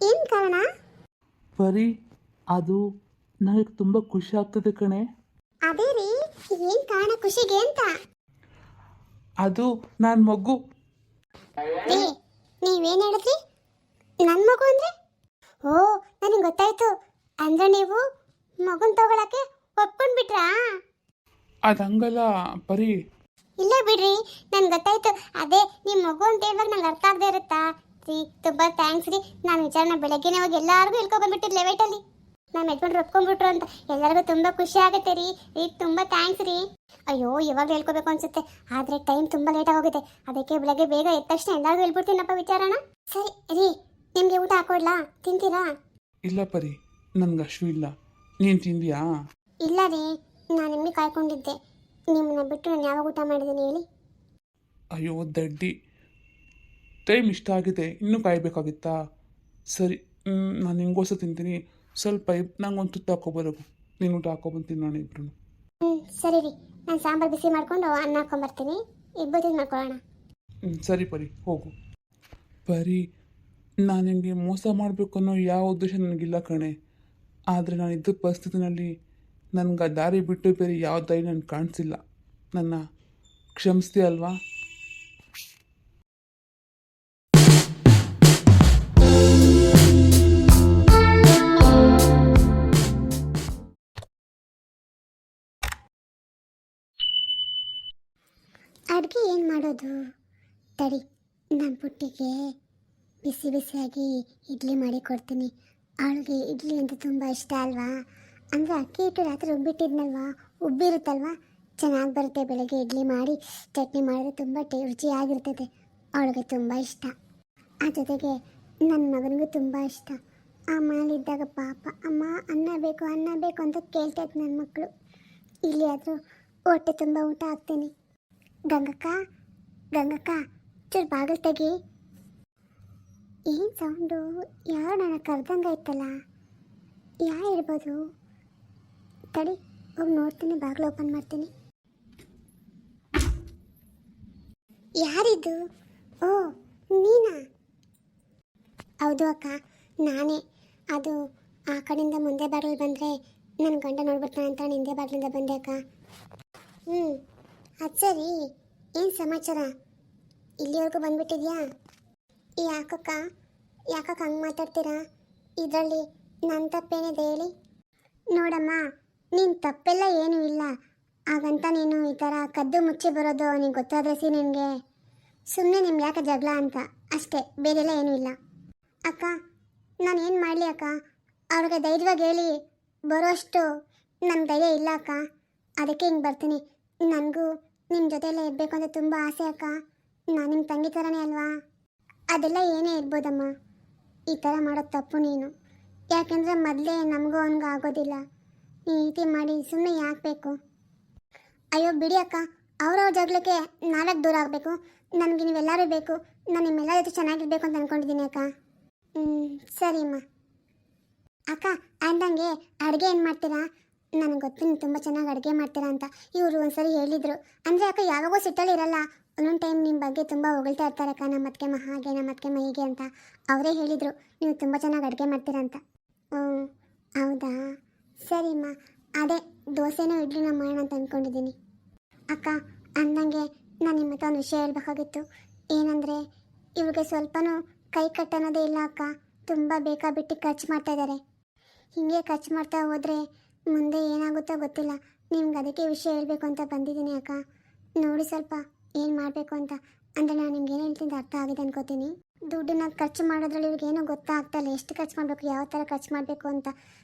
ಏನು ಕಾರಣ? ಪರಿ, ಅದು ನನಗೆ ತುಂಬ ಖುಷಿ ಆಗ್ತದೆ ಕಣೆ. ಅದೇ ರೀ, ಏನು ಕಾರಣ ಖುಷಿಗೆ ಅಂತ? ಅದು ನನ್ನ ಮಗು. ರೀ, ನೀವೇನು ಹೇಳಿದ್ರಿ? ನನ್ನ ಮಗು ಅಂದರೆ? ಓ, ನನಗೆ ಗೊತ್ತಾಯ್ತು. ಅಂದರೆ ನೀವು ಮಗುನ ತಗೊಳಕ್ಕೆ ಒಪ್ಕೊಂಡ್ಬಿಟ್ರಾ? ಅದು ಹಂಗಲ್ಲ ಪರಿ. ಇಲ್ಲ ಬಿಡ್ರಿ, ನನ್ಗೆ ಗೊತ್ತಾಯ್ತು. ಅದೇ ನಿಮ್ಮ ಮಗು ಅಂತ ಹೇಳುವಾಗ ನಂಗೆ ಅರ್ಥ ಆಗದೆ ಇರುತ್ತಾ ರೀ. ತುಂಬ ಥ್ಯಾಂಕ್ಸ್ ರೀ. ನಾನು ವಿಚಾರನ ಬೆಳಗ್ಗೆನೇ ಹೋಗಿ ಎಲ್ಲರಿಗೂ ಹೇಳ್ಕೊಬಂದ್ಬಿಟ್ಟಿದ್ದೆ ಲೇಟಲ್ಲಿ. ನಮ್ಮ ಯಜಮಾನ್ರು ಒಪ್ಕೊಂಡ್ಬಿಟ್ರು ಅಂತ ಎಲ್ಲರಿಗೂ ತುಂಬ ಖುಷಿ ಆಗುತ್ತೆ ರೀ. ರೀ ತುಂಬ ಥ್ಯಾಂಕ್ಸ್ ರೀ. ಅಯ್ಯೋ ಇವಾಗ ಹೇಳ್ಕೊಬೇಕು ಅನ್ಸುತ್ತೆ, ಆದರೆ ಟೈಮ್ ತುಂಬ ಲೇಟಾಗಿ ಹೋಗಿದೆ. ಅದಕ್ಕೆ ಬೆಳಗ್ಗೆ ಬೇಗ ಎದ್ದ ತಕ್ಷಣ ಎಲ್ಲರಿಗೂ ಹೇಳ್ಬಿಡ್ತೀನಪ್ಪ ವಿಚಾರನ. ಸರಿ ರೀ, ನಿಮಗೆ ಊಟ ಹಾಕೊಡ್ಲಾ? ತಿಂತೀರಾ? ಇಲ್ಲ ಪರಿ, ನನ್ಗೆ ಅಷ್ಟು ಇಲ್ಲ. ನೀನು ತಿಂದ್ಯಾ? ಇಲ್ಲ ರೀ, ನಾನು ನಿಮಗೆ ಕಾಯ್ಕೊಂಡಿದ್ದೆ. ನಿಮ್ಮನ್ನ ಬಿಟ್ಟು ನಾನು ಯಾವಾಗ ಊಟ ಮಾಡಿದ್ದೀನಿ ಹೇಳಿ? ಅಯ್ಯೋ ದಡ್ಡಿ, ಟೈಮ್ ಇಷ್ಟ ಆಗಿದೆ, ಇನ್ನೂ ಕಾಯಬೇಕಾಗಿತ್ತಾ? ಸರಿ, ನಾನು ನಿಂಗೋಸ ತಿಂತೀನಿ. ಸ್ವಲ್ಪ ನಂಗೆ ಒಂದು ತುತ್ತು ಹಾಕೋಬರೋದು, ನೀನು ಊಟ ಹಾಕೊಬಂತೀನಿ ನಾನು ಇಬ್ರು. ಸರಿ ರೀ, ನಾನು ಸಾಂಬಾರು ಬಿಸಿ ಮಾಡಿಕೊಂಡು ಅನ್ನ ಹಾಕೊಂಬರ್ತೀನಿ. ಇಬ್ಬರು ಮಾಡ್ಕೊಳ್ಳೋಣ. ಸರಿ ಪರಿ, ಹೋಗು. ಪರಿ, ನಾನು ನಿನಗೆ ಮೋಸ ಮಾಡಬೇಕು ಅನ್ನೋ ಯಾವ ಉದ್ದೇಶ ನನಗಿಲ್ಲ ಕಣೆ. ಆದರೆ ನಾನು ಇದ್ದ ಪರಿಸ್ಥಿತಿನಲ್ಲಿ ನನಗೆ ಆ ದಾರಿ ಬಿಟ್ಟು ಬೇರೆ ಯಾವ ದಾರಿ ನನಗೆ ಕಾಣಿಸಿಲ್ಲ. ನನ್ನ ಕ್ಷಮಿಸ್ತೀಯ ಅಲ್ವಾ? ಅಡುಗೆ ಏನು ಮಾಡೋದು? ತಡಿ, ನನ್ನ ಪುಟ್ಟಿಗೆ ಬಿಸಿ ಬಿಸಿಯಾಗಿ ಇಡ್ಲಿ ಮಾಡಿ ಕೊಡ್ತೀನಿ. ಅವಳಿಗೆ ಇಡ್ಲಿ ಅಂತ ತುಂಬ ಇಷ್ಟ ಅಲ್ವಾ? ಅಂದರೆ ಅಕ್ಕಿ ಹಿಟ್ಟು ರಾತ್ರಿ ಉಬ್ಬಿಟ್ಟಿದ್ನಲ್ವಾ, ಉಬ್ಬಿರುತ್ತಲ್ವಾ, ಚೆನ್ನಾಗಿ ಬರುತ್ತೆ. ಬೆಳಗ್ಗೆ ಇಡ್ಲಿ ಮಾಡಿ ಚಟ್ನಿ ಮಾಡಿದ್ರೆ ತುಂಬ ರುಚಿಯಾಗಿರ್ತೈತೆ. ಅವಳಿಗೆ ತುಂಬ ಇಷ್ಟ. ಆ ಜೊತೆಗೆ ನನ್ನ ಮಗನಿಗೂ ತುಂಬ ಇಷ್ಟ. ಆ ಮನೇಲಿದ್ದಾಗ ಪಾಪ ಅಮ್ಮ ಅನ್ನ ಬೇಕು ಅಂತ ಕೇಳ್ತೈತೆ ನನ್ನ ಮಕ್ಕಳು. ಇಲ್ಲಿ ಆದರೂ ಹೊಟ್ಟೆ ತುಂಬ ಊಟ ಹಾಕ್ತೀನಿ. ಗಂಗಕ್ಕ ಚೂರು ಬಾಗಿಲು ತೆಗಿ. ಏನು ಸೌಂಡು? ಯಾರು ನನ್ನ ಕರೆದಂಗಾಯ್ತಲ್ಲ, ಇರ್ಬೋದು? ತಡಿ, ಹೋಗಿ ನೋಡ್ತೀನಿ, ಬಾಗಿಲು ಓಪನ್ ಮಾಡ್ತೀನಿ. ಯಾರಿದು? ಓ ನೀನಾ? ಹೌದು ಅಕ್ಕ, ನಾನೇ. ಅದು ಆ ಕಡೆಯಿಂದ ಮುಂದೆ ಬಾಗಿಲು ಬಂದರೆ ನನ್ನ ಗಂಡ ನೋಡ್ಬಿಡ್ತಾನೆ ಅಂತ ಹಿಂದೆ ಬಾಗಿಲಿಂದ ಬಂದೆ ಅಕ್ಕ. ಅದು ಸರಿ, ಏನು ಸಮಾಚಾರ? ಇಲ್ಲಿವರೆಗೂ ಬಂದ್ಬಿಟ್ಟಿದ್ಯಾ? ಯಾಕಕ್ಕ ಹಂಗೆ ಮಾತಾಡ್ತೀರಾ? ಇದರಲ್ಲಿ ನನ್ನ ತಪ್ಪೇನಿದೆ ಹೇಳಿ? ನೋಡಮ್ಮ, ನಿನ್ನ ತಪ್ಪೆಲ್ಲ ಏನೂ ಇಲ್ಲ. ಹಾಗಂತ ನೀನು ಈ ಥರ ಕದ್ದು ಮುಚ್ಚಿ ಬರೋದು ನಿನಗೆ ಗೊತ್ತಾದ್ರೆ ನಿನಗೆ ಸುಮ್ಮನೆ ನಿಮ್ಗೆ ಯಾಕೆ ಜಗಳ ಅಂತ ಅಷ್ಟೇ, ಬೇರೆಲ್ಲ ಏನೂ ಇಲ್ಲ. ಅಕ್ಕ, ನಾನು ಏನು ಮಾಡಲಿ ಅಕ್ಕ? ಅವ್ರಿಗೆ ಧೈರ್ಯವಾಗಿ ಹೇಳಿ ಬರೋಷ್ಟು ನನ್ನ ಧೈರ್ಯ ಇಲ್ಲ ಅಕ್ಕ. ಅದಕ್ಕೆ ಹಿಂಗೆ ಬರ್ತೀನಿ. ನನಗೂ ನಿಮ್ಮ ಜೊತೆಯಲ್ಲೇ ಇರಬೇಕು ಅಂತ ತುಂಬ ಆಸೆ ಅಕ್ಕ. ನಾನು ನಿಮ್ಮ ತಂಗಿ ಥರನೇ ಅಲ್ವಾ? ಅದೆಲ್ಲ ಏನೇ ಇರ್ಬೋದಮ್ಮ, ಈ ಥರ ಮಾಡೋದು ತಪ್ಪು ನೀನು. ಯಾಕೆಂದರೆ ಮೊದಲೇ ನಮಗೂ ಅವನಿಗೂ ಆಗೋದಿಲ್ಲ. ಈ ರೀತಿ ಮಾಡಿ ಸುಮ್ಮನೆ ಯಾಕೆ ಬೇಕು? ಅಯ್ಯೋ ಬಿಡಿ ಅಕ್ಕ, ಅವ್ರವ್ರ ಜಗಳಕ್ಕೆ ನಾಲ್ಕು ದೂರ ಆಗಬೇಕು. ನನಗೆ ನೀವೆಲ್ಲರೂ ಬೇಕು. ನಾನು ನಿಮ್ಮೆಲ್ಲರ ಜೊತೆ ಚೆನ್ನಾಗಿರ್ಬೇಕು ಅಂತ ಅಂದ್ಕೊಂಡಿದ್ದೀನಿ ಅಕ್ಕ. ಸರಿಮ್ಮ. ಅಕ್ಕ ಅಂದಂಗೆ ಅಡುಗೆ ಏನು ಮಾಡ್ತೀರಾ? ನನಗೆ ಗೊತ್ತು ನೀವು ತುಂಬ ಚೆನ್ನಾಗಿ ಅಡುಗೆ ಮಾಡ್ತೀರಾ ಅಂತ. ಇವರು ಒಂದ್ಸರಿ ಹೇಳಿದರು. ಅಂದರೆ ಅಕ್ಕ ಯಾವಾಗೂ ಸಿಟ್ಟಲ್ಲಿ ಇರಲ್ಲ, ಒಂದೊಂದು ಟೈಮ್ ನಿಮ್ಮ ಬಗ್ಗೆ ತುಂಬ ಹೊಗಳ್ತಾ ಇರ್ತಾರೆ ಅಕ್ಕ. ನಮ್ಮ ಅತ್ತಿಗೆಮ್ಮ ಹಾಗೆ, ನಮ್ಮ ಅತ್ತಿಗೆಮ್ಮ ಹೀಗೆ ಅಂತ. ಅವರೇ ಹೇಳಿದರು ನೀವು ತುಂಬ ಚೆನ್ನಾಗಿ ಅಡುಗೆ ಮಾಡ್ತೀರಾ ಅಂತ. ಹೌದಾ? ಸರಿಮ್ಮ. ಅದೇ ದೋಸೆನೋ ಇಡ್ಲಿನೋ ಮಾಡೋಣ ಅಂತ ಅಂದ್ಕೊಂಡಿದ್ದೀನಿ. ಅಕ್ಕ ಅಂದಂಗೆ ನಾನು ನಿಮ್ಮ ಹತ್ರ ಒಂದು ವಿಷಯ ಹೇಳ್ಬೇಕಾಗಿತ್ತು. ಏನಂದರೆ ಇವ್ರಿಗೆ ಸ್ವಲ್ಪನೂ ಕೈ ಕಟ್ಟನ್ನೋದೇ ಇಲ್ಲ ಅಕ್ಕ. ತುಂಬ ಬೇಕಾಬಿಟ್ಟು ಖರ್ಚು ಮಾಡ್ತಾಯಿದ್ದಾರೆ. ಹೀಗೆ ಖರ್ಚು ಮಾಡ್ತಾ ಹೋದರೆ ಮುಂದೆ ಏನಾಗುತ್ತೋ ಗೊತ್ತಿಲ್ಲ. ನಿಮ್ಗೆ ಅದಕ್ಕೆ ವಿಷಯ ಹೇಳಬೇಕು ಅಂತ ಬಂದಿದ್ದೀನಿ ಅಕ್ಕ. ನೋಡಿ ಸ್ವಲ್ಪ ಏನು ಮಾಡಬೇಕು ಅಂತ. ಅಂದರೆ ನಾನು ನಿಮ್ಗೆ ಏನು ಹೇಳ್ತೀನಿ ಅರ್ಥ ಆಗಿದೆ ಅನ್ಕೋತೀನಿ. ದುಡ್ಡನ್ನ ಖರ್ಚು ಮಾಡೋದ್ರಲ್ಲಿ ಇವ್ರಿಗೆ ಏನೋ ಗೊತ್ತಾಗ್ತಾಯಿಲ್ಲ, ಎಷ್ಟು ಖರ್ಚು ಮಾಡಬೇಕು, ಯಾವ ಥರ ಖರ್ಚು ಮಾಡಬೇಕು ಅಂತ.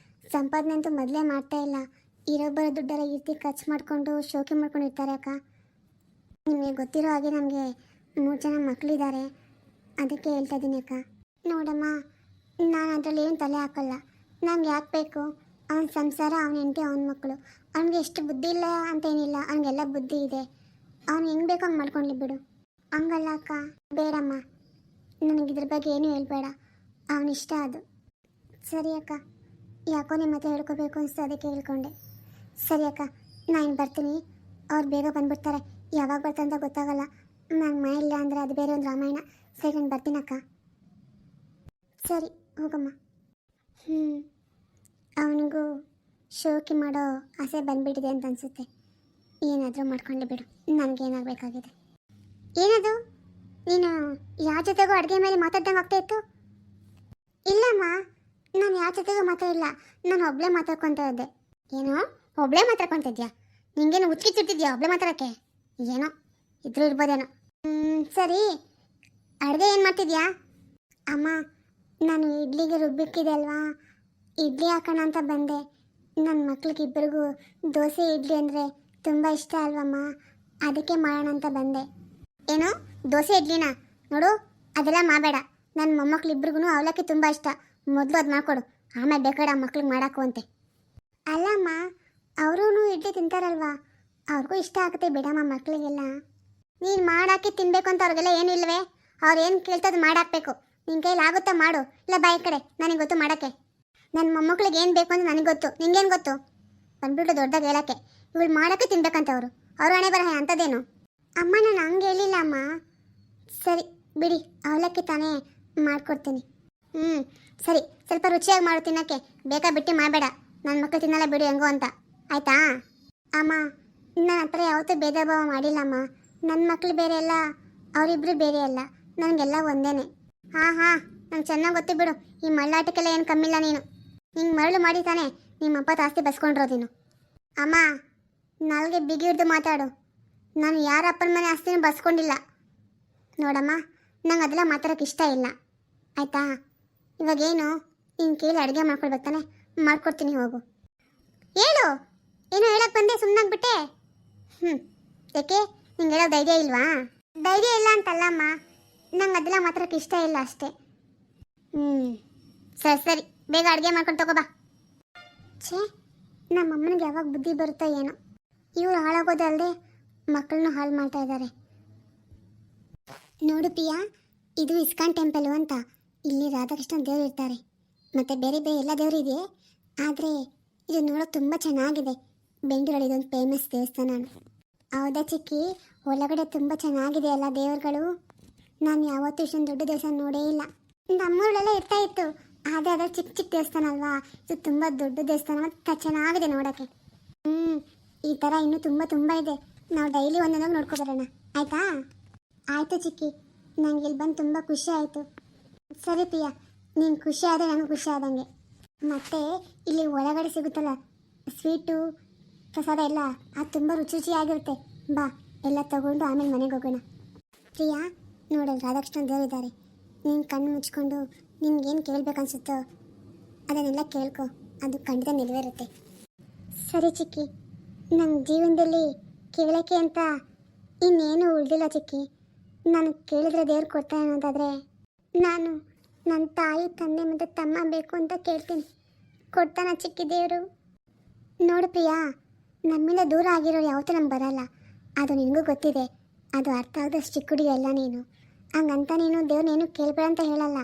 ಸಂಪಾದನೆ ಅಂತೂ ಮೊದಲೇ ಮಾಡ್ತಾಯಿಲ್ಲ. ಇರೊಬ್ಬರ ದುಡ್ಡರ ಈ ರೀತಿ ಖರ್ಚು ಮಾಡಿಕೊಂಡು ಶೋಕಿ ಮಾಡ್ಕೊಂಡಿರ್ತಾರೆ ಅಕ್ಕ. ನಿಮಗೆ ಗೊತ್ತಿರೋ ಹಾಗೆ ನಮಗೆ 3 ಜನ ಮಕ್ಕಳಿದ್ದಾರೆ. ಅದಕ್ಕೆ ಹೇಳ್ತಾ ಇದ್ದೀನಿ ಅಕ್ಕ. ನೋಡಮ್ಮ, ನಾನು ಅದರಲ್ಲಿ ಏನು ತಲೆ ಹಾಕಲ್ಲ. ನಂಗೆ ಯಾಕೆ ಬೇಕು? ಅವನ ಸಂಸಾರ, ಅವನ ಹೆಂಡತಿ, ಅವನ ಮಕ್ಕಳು. ಅವನಿಗೆ ಎಷ್ಟು ಬುದ್ಧಿ ಇಲ್ಲ ಅಂತೇನಿಲ್ಲ, ಅವನಿಗೆಲ್ಲ ಬುದ್ಧಿ ಇದೆ. ಅವನು ಹೆಂಗೆ ಬೇಕು ಹಂಗೆ ಮಾಡ್ಕೊಳ್ಳಿ ಬಿಡು. ಹಂಗಲ್ಲ ಅಕ್ಕ, ಬೇಡಮ್ಮ, ನನಗಿದ್ರ ಬಗ್ಗೆ ಏನೂ ಹೇಳ್ಬೇಡ. ಅವನಿಷ್ಟ ಅದು. ಸರಿ ಅಕ್ಕ, ಯಾಕೋ ನಿಮ್ಮ ಹತ್ರ ಹೇಳ್ಕೋಬೇಕು ಅನಿಸ್ತು, ಅದಕ್ಕೆ ಹೇಳ್ಕೊಂಡೆ. ಸರಿ ಅಕ್ಕ, ನಾನು ಬರ್ತೀನಿ. ಅವ್ರು ಬೇಗ ಬಂದ್ಬಿಡ್ತಾರೆ. ಯಾವಾಗ ಬರ್ತಾರೆ ಅಂತ ಗೊತ್ತಾಗಲ್ಲ. ನಾನು ಮನೆಯಿಲ್ಲ ಅಂದರೆ ಅದು ಬೇರೆ ಒಂದು ರಾಮಾಯಣ. ಸರಿ, ನಾನು ಬರ್ತೀನಕ್ಕ. ಸರಿ ಹೋಗಮ್ಮ. ಅವನಿಗೂ ಶೋಕಿ ಮಾಡೋ ಆಸೆ ಬಂದ್ಬಿಟ್ಟಿದೆ ಅಂತ ಅನಿಸುತ್ತೆ. ಏನಾದರೂ ಮಾಡ್ಕೊಂಡು ಬಿಡು, ನನಗೇನಾಗಬೇಕಾಗಿದೆ. ಏನದು? ನೀನು ಯಾರ ಜೊತೆಗೂ ಅಡುಗೆ ಮೇಲೆ ಮಾತಾಡ್ದಂಗೆ ಆಗ್ತಾ ಇತ್ತು? ಇಲ್ಲಮ್ಮ, ನಾನು ಯಾರ ಜೊತೆಗೂ ಮಾತಾಡಿಲ್ಲ. ನಾನು ಒಬ್ಬಳೇ ಮಾತಾಡ್ಕೊತಾ ಇದ್ದೆ. ಏನೋ ಒಬ್ಳೆ ಮಾತಾಡ್ಕೊಂತಿದ್ಯಾ? ನಿಂಗೇನು ಹುಚ್ಚಿಡ್ತಿದ್ಯಾ ಒಬ್ಳೆ ಮಾತಾಡೋಕ್ಕೆ? ಏನೋ ಇದ್ರೂ ಇರ್ಬೋದೇನೋ. ಸರಿ, ಅಡುಗೆ ಏನು ಮಾಡ್ತಿದ್ಯಾ? ಅಮ್ಮ, ನಾನು ಇಡ್ಲಿಗೆ ರುಬ್ಬಿಕ್ಕಿದೆ ಅಲ್ವಾ, ಇಡ್ಲಿ ಹಾಕೋಣ ಅಂತ ಬಂದೆ. ನನ್ನ ಮಕ್ಳಿಗೆ ಇಬ್ಬರಿಗೂ ದೋಸೆ ಇಡ್ಲಿ ಅಂದರೆ ತುಂಬ ಇಷ್ಟ ಅಲ್ವಮ್ಮ, ಅದಕ್ಕೆ ಮಾಡೋಣ ಅಂತ ಬಂದೆ. ಏನು ದೋಸೆ ಇಡ್ಲಿನ? ನೋಡು, ಅದೆಲ್ಲ ಮಾಡಬೇಡ. ನನ್ನ ಮೊಮ್ಮಕ್ಳಿಬ್ರಿಗೂ ಅವಲಕ್ಕಿ ತುಂಬ ಇಷ್ಟ. ಮೊದಲು ಅದು ಮಾಡಿಕೊಡು, ಆಮೇಲೆ ಬೇಕಾಡ ಮಕ್ಳಿಗೆ ಮಾಡಾಕು ಅಂತೆ. ಅಲ್ಲಮ್ಮ, ಅವರೂ ಇಡ್ಲಿ ತಿಂತಾರಲ್ವಾ, ಅವ್ರಿಗೂ ಇಷ್ಟ ಆಗುತ್ತೆ ಬಿಡಮ್ಮ ಮಕ್ಕಳಿಗೆಲ್ಲ. ನೀನು ಮಾಡಾಕಿ ತಿನ್ನಬೇಕು ಅಂತ ಅವ್ರಿಗೆಲ್ಲ ಏನೂ ಇಲ್ಲವೇ? ಅವ್ರು ಏನು ಕೇಳ್ತದೆ ಮಾಡಾಕಬೇಕು. ನಿನ್ನ ಕೈಲಿ ಆಗುತ್ತಾ ಮಾಡು, ಇಲ್ಲ ಬಾಯಿ ಕಡೆ, ನನಗೆ ಗೊತ್ತು ಮಾಡೋಕ್ಕೆ. ನನ್ನ ಮೊಮ್ಮಕ್ಳಿಗೆ ಏನು ಬೇಕು ಅಂತ ನನಗೆ ಗೊತ್ತು, ನಿಂಗೇನು ಗೊತ್ತು? ಬಂದ್ಬಿಟ್ಟು ದೊಡ್ಡದಾಗಿ ಹೇಳೋಕ್ಕೆ ಇವಳು ಮಾಡೋಕ್ಕೆ ತಿನ್ಬೇಕಂತ ಅವರು ಹಣೆ ಬರಹ ಅಂಥದ್ದೇನು? ಅಮ್ಮ, ನಾನು ಹಂಗೆ ಹೇಳಿಲ್ಲ ಅಮ್ಮ. ಸರಿ ಬಿಡಿ, ಅವಲಕ್ಕಿ ತಾನೇ ಮಾಡಿಕೊಡ್ತೀನಿ. ಸರಿ, ಸ್ವಲ್ಪ ರುಚಿಯಾಗಿ ಮಾಡು ತಿನ್ನೋಕ್ಕೆ, ಬೇಕಾ ಬಿಟ್ಟು ಮಾಡಬೇಡ. ನನ್ನ ಮಕ್ಕಳು ತಿನ್ನಲ್ಲ ಬಿಡು ಹೆಂಗೋ ಅಂತ, ಆಯಿತಾ? ಅಮ್ಮ, ನನ್ನ ಹತ್ರ ಯಾವತ್ತೂ ಭೇದ ಭಾವ ಮಾಡಿಲ್ಲಮ್ಮ. ನನ್ನ ಮಕ್ಕಳು ಬೇರೆ ಅಲ್ಲ, ಅವರಿಬ್ಬರು ಬೇರೆ ಅಲ್ಲ, ನನಗೆಲ್ಲ ಒಂದೇನೆ. ಹಾಂ, ನಂಗೆ ಚೆನ್ನಾಗಿ ಗೊತ್ತು ಬಿಡು. ಈ ಮಳ್ಳಾಟಕ್ಕೆಲ್ಲ ಏನು ಕಮ್ಮಿಲ್ಲ ನೀನು. ಹಿಂಗೆ ಮರಳು ಮಾಡಿ ತಾನೆ ನಿಮ್ಮಪ್ಪ ಜಾಸ್ತಿ ಬಸ್ಕೊಂಡಿರೋದು. ಅಮ್ಮ, ನಾಲ್ಗೆ ಬಿಗಿ ಹಿಡ್ದು ಮಾತಾಡು. ನಾನು ಯಾರ ಅಪ್ಪನ ಮನೆ ಆಸ್ತಿನೂ ಬಸ್ಕೊಂಡಿಲ್ಲ ನೋಡಮ್ಮ. ನಂಗೆ ಅದೆಲ್ಲ ಮಾತಾಡೋಕೆ ಇಷ್ಟ ಇಲ್ಲ, ಆಯಿತಾ? ಇವಾಗೇನು ನಿನ್ನ ಕೇಳಿ ಅಡುಗೆ ಮಾಡ್ಕೊಳ್ಬೇಕು ತಾನೆ, ಮಾಡ್ಕೊಡ್ತೀನಿ, ಹೋಗು. ಹೇಳು, ಏನೋ ಹೇಳಕ್ಕೆ ಬಂದೆ, ಸುಮ್ಮನಾಗ್ಬಿಟ್ಟೆ. ಯಾಕೆ, ನಿಂಗೆ ಹೇಳೋ ಧೈರ್ಯ ಇಲ್ವಾ? ಧೈರ್ಯ ಇಲ್ಲ ಅಂತಲ್ಲಮ್ಮ, ನಂಗೆ ಅದೆಲ್ಲ ಮಾತಾಡೋಕೆ ಇಷ್ಟ ಇಲ್ಲ ಅಷ್ಟೇ. ಸರಿ, ಬೇಗ ಅಡುಗೆ ಮಾಡ್ಕೊಂಡು ತಗೋಬಾ. ಛೇ, ನಮ್ಮಮ್ಮನಿಗೆ ಯಾವಾಗ ಬುದ್ಧಿ ಬರುತ್ತೋ ಏನೋ. ಇವ್ರು ಹಾಳಾಗೋದಲ್ಲದೆ ಮಕ್ಕಳನ್ನು ಹಾಳು ಮಾಡ್ತಾ ಇದ್ದಾರೆ. ನೋಡು ಪಿಯಾ, ಇದು ಇಸ್ಕಾನ್ ಟೆಂಪಲು ಅಂತ. ಇಲ್ಲಿ ರಾಧಾಕೃಷ್ಣ ದೇವರು ಇರ್ತಾರೆ, ಮತ್ತು ಬೇರೆ ಬೇರೆ ಎಲ್ಲ ದೇವರು ಇದೆ. ಆದರೆ ಇದು ನೋಡೋಕೆ ತುಂಬ ಚೆನ್ನಾಗಿದೆ. ಬೆಂಗಳೂರಲ್ಲಿ ಇದೊಂದು ಫೇಮಸ್ ದೇವಸ್ಥಾನ. ಹೌದಾ ಚಿಕ್ಕಿ, ಒಳಗಡೆ ತುಂಬ ಚೆನ್ನಾಗಿದೆ ಅಲ್ಲ ದೇವರುಗಳು. ನಾನು ಯಾವತ್ತೂ ಇಷ್ಟೊಂದು ದೊಡ್ಡ ದೇವಸ್ಥಾನ ನೋಡೇ ಇಲ್ಲ. ನಮ್ಮೂರಲ್ಲೆಲ್ಲ ಇರ್ತಾ ಇತ್ತು, ಆದರೆ ಅದರ ಚಿಕ್ಕ ಚಿಕ್ಕ ದೇವಸ್ಥಾನ ಅಲ್ವಾ, ಇದು ತುಂಬ ದೊಡ್ಡ ದೇವಸ್ಥಾನ ಮತ್ತು ಚೆನ್ನಾಗಿದೆ ನೋಡೋಕ್ಕೆ. ಈ ಥರ ಇನ್ನೂ ತುಂಬ ಇದೆ. ನಾವು ಡೈಲಿ ಒಂದೊಂದಾಗಿ ನೋಡ್ಕೊಬರೋಣ, ಆಯಿತಾ? ಆಯಿತು ಚಿಕ್ಕಿ, ನನಗೆ ಇಲ್ಲಿ ಬಂದು ತುಂಬ ಖುಷಿ ಆಯಿತು. ಸರಿ ಪಿಯಾ, ನೀನು ಖುಷಿ ಆದರೆ ನನಗೆ ಖುಷಿ ಆದಂಗೆ. ಮತ್ತು ಇಲ್ಲಿ ಒಳಗಡೆ ಸಿಗುತ್ತಲ್ಲ ಸ್ವೀಟು ಪ್ರಸಾದ ಎಲ್ಲ, ಅದು ತುಂಬ ರುಚಿಯಾಗಿರುತ್ತೆ. ಬಾ, ಎಲ್ಲ ತಗೊಂಡು ಆಮೇಲೆ ಮನೆಗೆ ಹೋಗೋಣ. ಪ್ರಿಯಾ, ನೋಡಲ್ಲಿ ರಾಧಾಕೃಷ್ಣ ದೇವರಿದ್ದಾರೆ. ನೀನು ಕಣ್ಣು ಮುಚ್ಕೊಂಡು ನಿನ್ಗೇನು ಕೇಳಬೇಕನ್ಸುತ್ತೋ ಅದನ್ನೆಲ್ಲ ಕೇಳ್ಕೊ, ಅದು ಖಂಡಿತ ನೆರವೇರುತ್ತೆ. ಸರಿ ಚಿಕ್ಕಿ, ನನ್ನ ಜೀವನದಲ್ಲಿ ಕೇಳೋಕ್ಕೆ ಅಂತ ಇನ್ನೇನು ಉಳಿದಿಲ್ಲ ಚಿಕ್ಕಿ. ನಾನು ಕೇಳಿದ್ರೆ ದೇವ್ರು ಕೊಡ್ತಾನೆ ಅನ್ನೋದಾದರೆ ನಾನು ನನ್ನ ತಾಯಿ ತಂದೆ ಮತ್ತು ತಮ್ಮ ಬೇಕು ಅಂತ ಕೇಳ್ತೀನಿ. ಕೊಡ್ತಾನ ಚಿಕ್ಕಿ ದೇವರು? ನೋಡು ಪ್ರಿಯಾ, ನಮ್ಮಿಂದ ದೂರ ಆಗಿರೋರು ಯಾವತ್ತೂ ನಮ್ಗೆ ಬರಲ್ಲ, ಅದು ನಿನಗೂ ಗೊತ್ತಿದೆ. ಅದು ಅರ್ಥ ಆದಷ್ಟು ಚಿಕ್ಕ ಹುಡುಗಿ ಅಲ್ಲ ನೀನು. ಹಂಗಂತ ನೀನು ದೇವ್ರನ್ನೇನು ಕೇಳ್ಬೇಡ ಅಂತ ಹೇಳಲ್ಲ.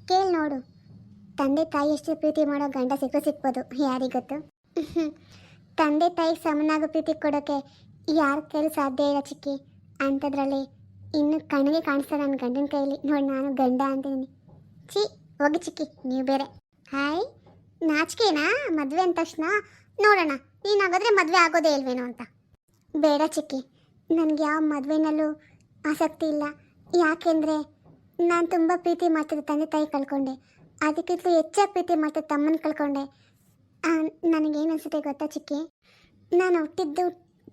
ಕೇಳಿ ನೋಡು, ತಂದೆ ತಾಯಿ ಎಷ್ಟು ಪ್ರೀತಿ ಮಾಡೋ ಗಂಡ ಸಿಕ್ಬೋದು, ಯಾರಿಗೊತ್ತು? ತಂದೆ ತಾಯಿಗೆ ಸಮನಾಗೋ ಪ್ರೀತಿ ಕೊಡೋಕ್ಕೆ ಯಾರ ಕೈಲಿ ಸಾಧ್ಯ ಇಲ್ಲ ಚಿಕ್ಕಿ. ಅಂಥದ್ರಲ್ಲಿ ಇನ್ನು ಕಣ್ಣಿಗೆ ಕಾಣಿಸ್ತಾರೆ ನನ್ನ ಗಂಡನ ಕೈಲಿ. ನೋಡಿ, ನಾನು ಗಂಡ ಅಂತೀನಿ. ಹೋಗಿ ಚಿಕ್ಕಿ, ನೀವು ಬೇರೆ. ಹಾಯ್, ನಾಚಿಕೆನಾ ಮದುವೆ ಅಂದ ತಕ್ಷಣ? ನೋಡೋಣ, ನೀನಾಗಾದ್ರೆ ಮದುವೆ ಆಗೋದೇ ಇಲ್ವೇನೋ ಅಂತ. ಬೇಡ ಚಿಕ್ಕಿ, ನನಗೆ ಯಾವ ಮದುವೆನಲ್ಲೂ ಆಸಕ್ತಿ ಇಲ್ಲ. ಯಾಕೆಂದರೆ ನಾನು ತುಂಬ ಪ್ರೀತಿ ಮಾಡ್ತಿದ್ದೆ ತಂದೆ ತಾಯಿ ಕಳ್ಕೊಂಡೆ, ಅದಕ್ಕಿಂತಲೂ ಹೆಚ್ಚಾಗಿ ಪ್ರೀತಿ ಮಾಡ್ತಿದ್ದೆ ತಮ್ಮನ ಕಳ್ಕೊಂಡೆ. ನನಗೇನು ಅನಿಸುತ್ತೆ ಗೊತ್ತಾ ಚಿಕ್ಕಿ, ನಾನು ಹುಟ್ಟಿದ್ದು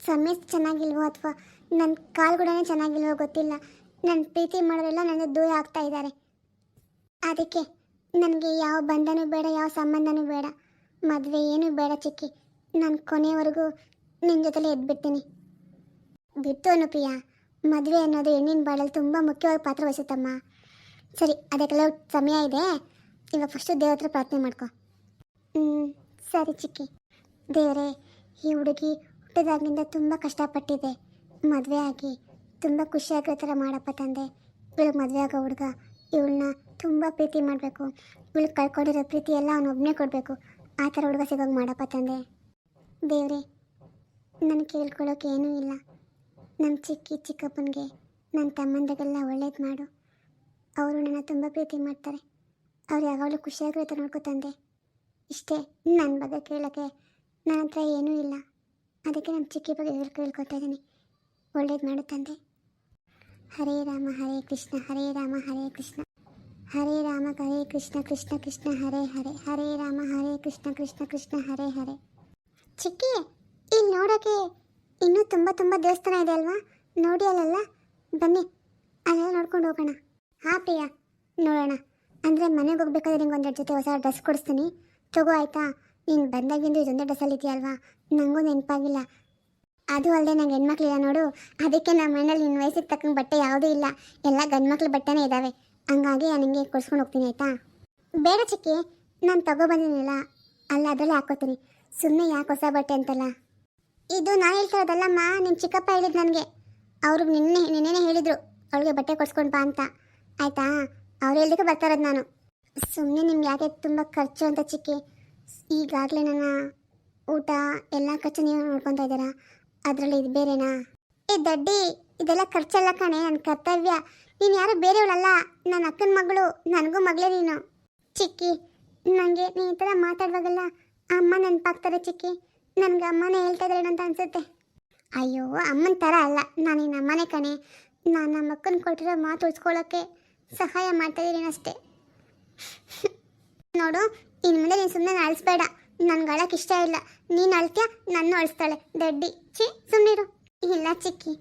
ಸಮಯ ಚೆನ್ನಾಗಿಲ್ವೋ ಅಥವಾ ನನ್ನ ಕಾಲ್ಗುಡನೇ ಚೆನ್ನಾಗಿಲ್ವೋ ಗೊತ್ತಿಲ್ಲ, ನನ್ನ ಪ್ರೀತಿ ಮಾಡೋರೆಲ್ಲ ನನಗೆ ದೂರ ಆಗ್ತಾ ಇದ್ದಾರೆ. ಅದಕ್ಕೆ ನನಗೆ ಯಾವ ಬಂಧನೂ ಬೇಡ, ಯಾವ ಸಂಬಂಧನೂ ಬೇಡ, ಮದುವೆ ಏನೂ ಬೇಡ ಚಿಕ್ಕಿ. ನಾನು ಕೊನೆಯವರೆಗೂ ನಿನ್ನ ಜೊತೆಲೇ ಎದ್ಬಿಡ್ತೀನಿ. ಬಿಟ್ಟು ಅನುಪ್ರಿಯಾ, ಮದುವೆ ಅನ್ನೋದು ಹೆಣ್ಣಿನ ಬಾಳಲ್ಲಿ ತುಂಬ ಮುಖ್ಯವಾಗಿ ಪಾತ್ರ ವಹಿಸುತ್ತಮ್ಮ. ಸರಿ, ಅದಕ್ಕೆಲ್ಲ ಸಮಯ ಇದೆ, ಇವಾಗ ಫಸ್ಟು ದೇವ್ರ ಹತ್ರ ಪ್ರಾರ್ಥನೆ ಮಾಡ್ಕೊ. ಸರಿ ಚಿಕ್ಕಿ. ದೇವರೇ, ಈ ಹುಡುಗಿ ಹುಟ್ಟಿದಾಗಿಂದ ತುಂಬ ಕಷ್ಟಪಟ್ಟಿದೆ, ಮದುವೆ ಆಗಿ ತುಂಬ ಖುಷಿಯಾಗಿರೋ ಥರ ಮಾಡಪ್ಪ ತಂದೆ. ಇವಳಿಗೆ ಮದುವೆ ಆಗೋ ಹುಡುಗ ಇವಳನ್ನ ತುಂಬ ಪ್ರೀತಿ ಮಾಡಬೇಕು, ಇವಳಿಗೆ ಕಳ್ಕೊಂಡಿರೋ ಪ್ರೀತಿ ಎಲ್ಲ ಅವನೊಬ್ಬನೇ ಕೊಡಬೇಕು, ಆ ಥರ ಹುಡುಗ ಸಿಗೋಂಗೆ ಮಾಡಪ್ಪ ತಂದೆ. ದೇವರೇ, ನನಗೆ ಕೇಳ್ಕೊಳ್ಳೋಕೆ ಏನೂ ಇಲ್ಲ. ನಮ್ಮ ಚಿಕ್ಕಪ್ಪನಿಗೆ ನನ್ನ ತಮ್ಮಂದಿಗೆಲ್ಲ ಒಳ್ಳೇದು ಮಾಡು. ಅವರು ನನ್ನ ತುಂಬ ಪ್ರೀತಿ ಮಾಡ್ತಾರೆ, ಅವ್ರು ಯಾವಾಗಲೂ ಖುಷಿಯಾಗಿರೋ ಥರ ನೋಡ್ಕೊತಂದೆ. ಇಷ್ಟೇ ನನ್ನ ಬಗ್ಗೆ ಕೇಳೋಕ್ಕೆ ನನ್ನ ಹತ್ರ ಏನೂ ಇಲ್ಲ. ಅದಕ್ಕೆ ನಮ್ಮ ಚಿಕ್ಕಿ ಬಗ್ಗೆ ಕೇಳ್ಕೊತಾ ಇದ್ದೀನಿ, ಒಳ್ಳೇದು ಮಾಡು ತಂದೆ. ಹರೇ ರಾಮ ಹರೇ ಕೃಷ್ಣ ಹರೇ ರಾಮ ಹರೇ ಕೃಷ್ಣ, ಹರೇ ರಾಮ ಹರೇ ಕೃಷ್ಣ ಕೃಷ್ಣ ಕೃಷ್ಣ ಹರೇ ಹರೇ, ಹರೇ ರಾಮ ಹರೇ ಕೃಷ್ಣ ಕೃಷ್ಣ ಕೃಷ್ಣ ಹರೇ ಹರೇ. ಚಿಕ್ಕಿ, ಇಲ್ಲಿ ನೋಡೋಕೆ ಇನ್ನೂ ತುಂಬ ತುಂಬ ದೇವಸ್ಥಾನ ಇದೆ ಅಲ್ವಾ? ನೋಡಿ ಅಲ್ಲಲ್ಲ, ಬನ್ನಿ ಅಲ್ಲೆಲ್ಲ ನೋಡ್ಕೊಂಡು ಹೋಗೋಣ. ಹಾಂ ಪ್ರಿಯಾ, ನೋಡೋಣ. ಅಂದರೆ ಮನೆಗೆ ಹೋಗ್ಬೇಕಾದ್ರೆ ನಿಂಗೆ ಒಂದೆರಡು ಜೊತೆ ಹೊಸ ಡ್ರೆಸ್ ಕೊಡಿಸ್ತೀನಿ, ತಗೋ ಆಯಿತಾ? ನೀನು ಬಂದಾಗಿಂದು ಇದೊಂದೇ ಡ್ರೆಸ್ಸಲ್ಲಿ ಇದೆಯಲ್ವಾ, ನನಗೂ ನೆನಪಾಗಿಲ್ಲ. ಅದು ಅಲ್ಲದೆ ನಂಗೆ ಹೆಣ್ಮಕ್ಳಿಲ್ಲ ನೋಡು, ಅದಕ್ಕೆ ನಮ್ಮ ಮನೇಲಿ ನಿನ್ನ ವಯಸ್ಸಿಗೆ ತಕ್ಕಂಗೆ ಬಟ್ಟೆ ಯಾವುದೂ ಇಲ್ಲ, ಎಲ್ಲ ಗಂಡ್ಮಕ್ಳು ಬಟ್ಟೆನೇ ಇದ್ದಾವೆ. ಹಂಗಾಗಿ ನಾನು ನಿಮಗೆ ಕೊಡ್ಸ್ಕೊಂಡು ಹೋಗ್ತೀನಿ ಆಯಿತಾ? ಬೇಡ ಚಿಕ್ಕಿ, ನಾನು ತಗೊಬಂದಿನಿಲ್ಲ, ಅಲ್ಲ ಅದರಲ್ಲೇ ಹಾಕೋತೀನಿ. ಸುಮ್ಮನೆ ಯಾಕೆ ಹೊಸ ಬಟ್ಟೆ ಅಂತಲ್ಲ. ಇದು ನಾನು ಹೇಳ್ತಾ ಇರೋದಲ್ಲಮ್ಮ, ನಿಮ್ಮ ಚಿಕ್ಕಪ್ಪ ಹೇಳಿದ್ದು ನನಗೆ. ಅವ್ರಿಗೆ ನಿನ್ನೆನೇ ಹೇಳಿದರು ಅವಳಿಗೆ ಬಟ್ಟೆ ಕೊಡ್ಸ್ಕೊಂಡು ಬಾ ಅಂತ, ಆಯಿತಾ? ಅವ್ರು ಹೇಳಿದಕ್ಕೆ ಬರ್ತಾ ಇರೋದು ನಾನು. ಸುಮ್ಮನೆ ನಿಮ್ಗೆ ಯಾಕೆ ತುಂಬ ಖರ್ಚು ಅಂತ ಚಿಕ್ಕಿ. ಈಗಾಗಲೇ ನನ್ನ ಊಟ ಎಲ್ಲ ಖರ್ಚು ನೀವು ನೋಡ್ಕೊತಾ ಇದ್ದೀರಾ, ಅದರಲ್ಲಿ ಇದು ಬೇರೆನಾ? ದಡ್ಡಿ, ಇದೆಲ್ಲ ಖರ್ಚಲ್ಲ ಕಣೆ, ನನ್ನ ಕರ್ತವ್ಯ. ನೀನು ಯಾರು ಬೇರೆಯವಳಲ್ಲ, ನನ್ನ ಅಕ್ಕನ ಮಗಳು, ನನಗೂ ಮಗಳೇ ನೀನು. ಚಿಕ್ಕಿ, ನನಗೆ ನೀನು ಈ ಥರ ಮಾತಾಡುವಾಗಲ್ಲ ಅಮ್ಮ ನೆನಪಾಗ್ತಾರೆ ಚಿಕ್ಕಿ. ನನಗೆ ಅಮ್ಮನೇ ಹೇಳ್ತಾ ಇದ್ದಾರೆ ಅಂತ ಅನಿಸುತ್ತೆ. ಅಯ್ಯೋ, ಅಮ್ಮನ ಥರ ಅಲ್ಲ, ನಾನು ನಿನ್ನ ಅಮ್ಮನೇ ಕಣೆ. ನಾನು ನಮ್ಮ ಅಕ್ಕನ ಕೊಟ್ಟಿರೋ ಮಾತು ಉಳಿಸ್ಕೊಳ್ಳೋಕ್ಕೆ ಸಹಾಯ ಮಾಡ್ತಾಯಿದ್ದೀನಿ ಅಷ್ಟೇ. ನೋಡು, ಇನ್ನು ಮುಂದೆ ನೀನು ಸುಮ್ಮನೆ ಅಳಿಸ್ಬೇಡ, ನನ್ಗೆ ಅಳಕ್ಕೆ ಇಷ್ಟ ಇಲ್ಲ. ನೀನು ಅಳ್ತೀಯ, ನನ್ನ ಅಳಿಸ್ತಾಳೆ ದಡ್ಡಿ. ಸುಮ್ಮನಿರು. ಇಲ್ಲ ಚಿಕ್ಕಿ,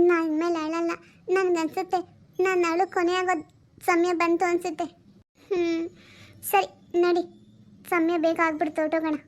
ನಾನು ಇನ್ಮೇಲೆ ಅಳಲ್ಲ. ನನಗನ್ಸುತ್ತೆ ನಾನು ಅಳು ಕೊನೆಯಾಗೋದು ಸಮಯ ಬಂತು ಅನಿಸುತ್ತೆ. ಸರಿ ನಡಿ, ಸಮಯ ಬೇಗ ಆಗ್ಬಿಡ್ತು, ಹೊರಟೋಗೋಣ.